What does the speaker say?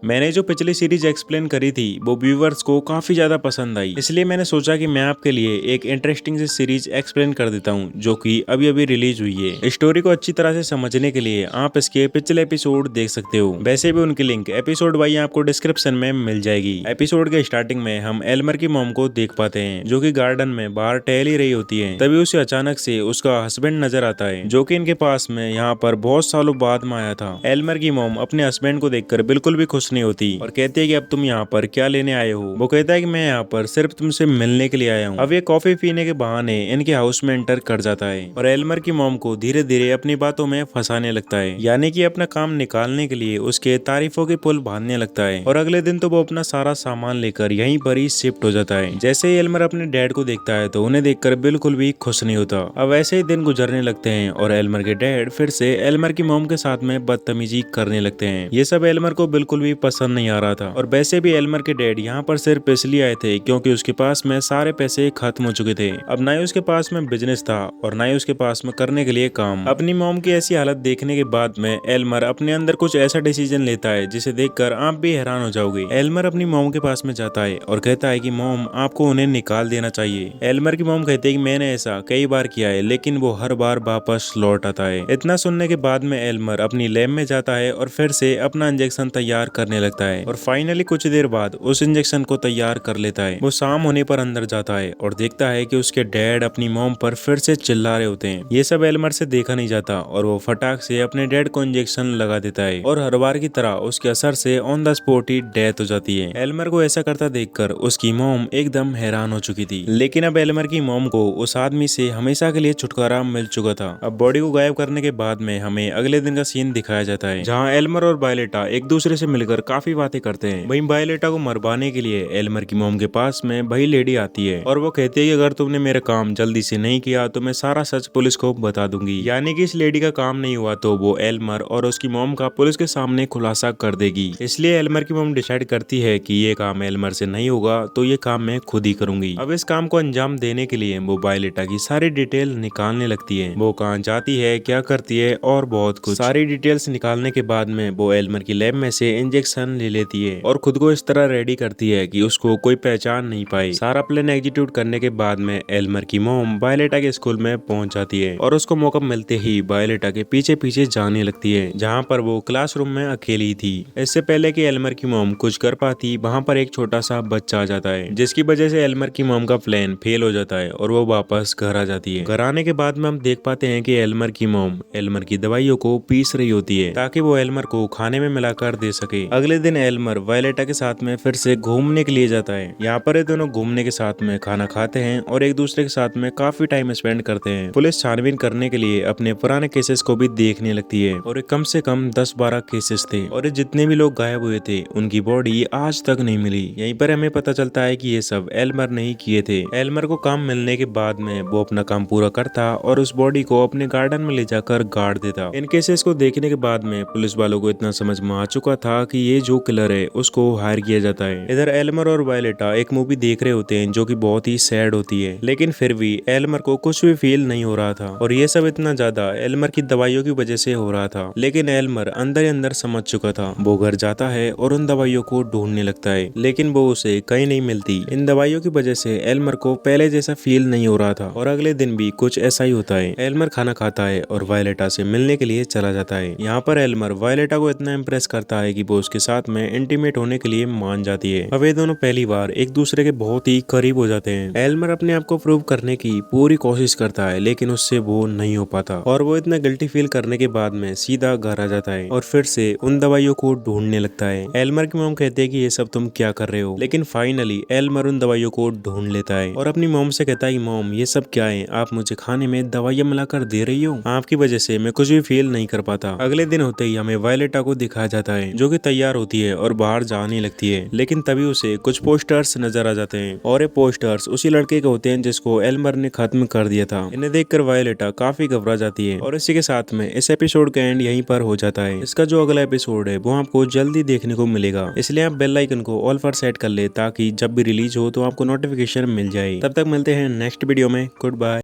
मैंने जो पिछली सीरीज एक्सप्लेन करी थी वो व्यूवर्स को काफी ज्यादा पसंद आई, इसलिए मैंने सोचा कि मैं आपके लिए एक इंटरेस्टिंग सी सीरीज एक्सप्लेन कर देता हूँ जो कि अभी अभी रिलीज हुई है। स्टोरी को अच्छी तरह से समझने के लिए आप इसके पिछले एपिसोड देख सकते हो। वैसे भी उनकी लिंक एपिसोड वाइज आपको डिस्क्रिप्शन में मिल जाएगी। एपिसोड के स्टार्टिंग में हम एल्मर की मॉम को देख पाते हैं जो कि गार्डन में बाहर टहल ही रही होती है। तभी उसे अचानक से उसका हस्बैंड नजर आता है जो कि इनके पास में यहाँ पर बहुत सालों बाद में आया था। एल्मर की मॉम अपने हस्बैंड को देखकर बिल्कुल भी खुश नहीं होती और कहती है कि अब तुम यहाँ पर क्या लेने आए हो। वो कहता है कि मैं यहाँ पर सिर्फ तुमसे मिलने के लिए आया हूँ। अब ये कॉफी पीने के बहाने इनके हाउस में एंटर कर जाता है और एल्मर की मॉम को धीरे धीरे अपनी बातों में फंसाने लगता है, यानी कि अपना काम निकालने के लिए उसके तारीफों के पुल बांधने लगता है। और अगले दिन तो वो अपना सारा सामान लेकर यहीं पर ही शिफ्ट हो जाता है। जैसे ही एल्मर अपने डैड को देखता है तो उन्हें देखकर बिल्कुल भी खुश नहीं होता। अब ऐसे ही दिन गुजरने लगते हैं और एल्मर के डैड फिर से एल्मर की मॉम के साथ में बदतमीजी करने लगते हैं। ये सब एल्मर को बिल्कुल भी पसंद नहीं आ रहा था। और वैसे भी एल्मर के डैड यहाँ पर सिर्फ इसलिए आए थे क्योंकि उसके पास में सारे पैसे खत्म हो चुके थे। अब ना ही उसके पास में बिजनेस था और ना ही उसके पास में करने के लिए काम। अपनी मॉम की ऐसी हालत देखने के बाद में एल्मर अपने अंदर कुछ ऐसा डिसीजन लेता है जिसे देखकर आप भी हैरान हो जाओगे। एल्मर अपनी मॉम के पास में जाता है और कहता है कि मॉम आपको उन्हें निकाल देना चाहिए। एल्मर की मॉम कहती है कि मैंने ऐसा कई बार किया है लेकिन वो हर बार वापस लौट आता है। इतना सुनने के बाद में एल्मर अपनी लैब में जाता है और फिर से अपना इंजेक्शन तैयार करने लगता है और फाइनली कुछ देर बाद उस इंजेक्शन को तैयार कर लेता है। वो शाम होने पर अंदर जाता है और देखता है कि उसके डैड अपनी मॉम पर फिर से चिल्ला रहे होते हैं। ये सब एल्मर से देखा नहीं जाता और वो फटाक से अपने डैड को इंजेक्शन लगा देता है और हर बार की तरह उसके असर से on the spot he death हो जाती है। एल्मर को ऐसा करता देखकर उसकी मॉम एकदम हैरान हो चुकी थी, लेकिन अब एल्मर की मॉम को उस आदमी से हमेशा के लिए छुटकारा मिल चुका था। अब बॉडी को गायब करने के बाद में हमें अगले दिन का सीन दिखाया जाता है जहाँ एल्मर और वायलेटा एक दूसरे से मिलकर काफी बातें करते हैं। वहीं वायलेटा को मरवाने के लिए एल्मर की मॉम के पास में वही लेडी आती है और वो कहती है कि अगर तुमने मेरा काम जल्दी से नहीं किया तो मैं सारा सच पुलिस को बता दूंगी। यानी कि इस लेडी का काम नहीं हुआ तो वो एल्मर और उसकी मॉम का पुलिस के सामने खुलासा कर देगी। इसलिए एल्मर की मॉम डिसाइड करती है कि ये काम एल्मर से नहीं होगा तो ये काम मैं खुद ही करूंगी। अब इस काम को अंजाम देने के लिए वो वायलेटा की सारी डिटेल निकालने लगती है। वो कहाँ जाती है, क्या करती है और बहुत कुछ। सारी डिटेल्स निकालने के बाद में वो एल्मर की लैब में से इंजेक्शन ले लेती है और खुद को इस तरह रेडी करती है कि उसको कोई पहचान नहीं पाए। सारा प्लान एग्जीक्यूट करने के बाद में एल्मर की मॉम वायलेटा के स्कूल में पहुंच जाती है और उसको मौका मिलते ही वायलेटा के पीछे पीछे जाने लगती है जहाँ पर वो क्लासरूम में अकेली थी। इससे पहले कि एल्मर की मॉम कुछ कर पाती वहाँ पर एक छोटा सा बच्चा आ जाता है जिसकी वजह से एल्मर की मॉम का प्लान फेल हो जाता है और वो वापस घर आ जाती है। घर आने के बाद में हम देख पाते हैं कि एल्मर की मॉम एल्मर की दवाइयों को पीस रही होती है ताकि वो एल्मर को खाने में मिलाकर दे सके। अगले दिन एल्मर वायलेटा के साथ में फिर से घूमने के लिए जाता है। यहाँ पर ये दोनों घूमने के साथ में खाना खाते हैं और एक दूसरे के साथ में काफी टाइम स्पेंड करते हैं। पुलिस छानबीन करने के लिए अपने पुराने केसेस को भी देखने लगती है और कम से कम 10-12 केसेस थे और जितने भी लोग गायब हुए थे उनकी बॉडी आज तक नहीं मिली। यहीं पर हमें पता चलता है कि ये सब एल्मर ने ही किए थे। एल्मर को काम मिलने के बाद में वो अपना काम पूरा करता और उस बॉडी को अपने गार्डन में ले जाकर गाड़ देता। इन केसेस को देखने के बाद में पुलिस वालों को इतना समझ में आ चुका था कि ये जो किलर है उसको हायर किया जाता है। इधर एल्मर और वायलेटा एक मूवी देख रहे होते हैं जो कि बहुत ही सैड होती है, लेकिन फिर भी एल्मर को कुछ भी फील नहीं हो रहा था और ये सब इतना ज्यादा एल्मर की दवाइयों की वजह से हो रहा था। लेकिन एल्मर अंदर ही अंदर समझ चुका था। वो घर जाता है और उन दवाइयों को ढूंढने लगता है लेकिन वो उसे कहीं नहीं मिलती। इन दवाइयों की वजह से एल्मर को पहले जैसा फील नहीं हो रहा था और अगले दिन भी कुछ ऐसा ही होता है। एल्मर खाना खाता है और वायलेटा से मिलने के लिए चला जाता है। यहाँ पर एल्मर वायलेटा को इतना इम्प्रेस करता है कि वो उसके साथ में इंटीमेट होने के लिए मान जाती है। अब ये दोनों पहली बार एक दूसरे के बहुत ही करीब हो जाते हैं। एल्मर अपने आप को प्रूव करने की पूरी कोशिश करता है लेकिन उससे वो नहीं हो पाता और वो इतना गिल्टी फील करने के बाद में सीधा घर आ जाता है और फिर से उन दवाइयों को ढूंढने लगता है। एल्मर की मॉम कहते हैं कि ये सब तुम क्या कर रहे हो, लेकिन फाइनली एल्मर उन दवाइयों को ढूंढ लेता है और अपनी मॉम से कहता है कि मॉम ये सब क्या है, आप मुझे खाने में दवाइयां मिलाकर दे रही हो, आपकी वजह से मैं कुछ भी फील नहीं कर पाता। अगले दिन होते ही हमें वायलेटा को दिखाया जाता है जो कि तैयार होती है और बाहर जाने लगती है, लेकिन तभी उसे कुछ पोस्टर्स नजर आ जाते हैं और ये पोस्टर्स उसी लड़के के होते हैं जिसको एल्मर ने खत्म कर दिया था। इन्हें देखकर वायलेटा काफी घबरा जाती है और इसी के साथ में इस एपिसोड का एंड यहीं पर हो जाता है। इसका जो अगला एपिसोड है वो आपको जल्दी देखने को मिलेगा, इसलिए आप बेल आइकन को ऑल पर सेट कर ले ताकि जब भी रिलीज हो तो आपको नोटिफिकेशन मिल जाए। तब तक मिलते हैं नेक्स्ट वीडियो में। Good bye.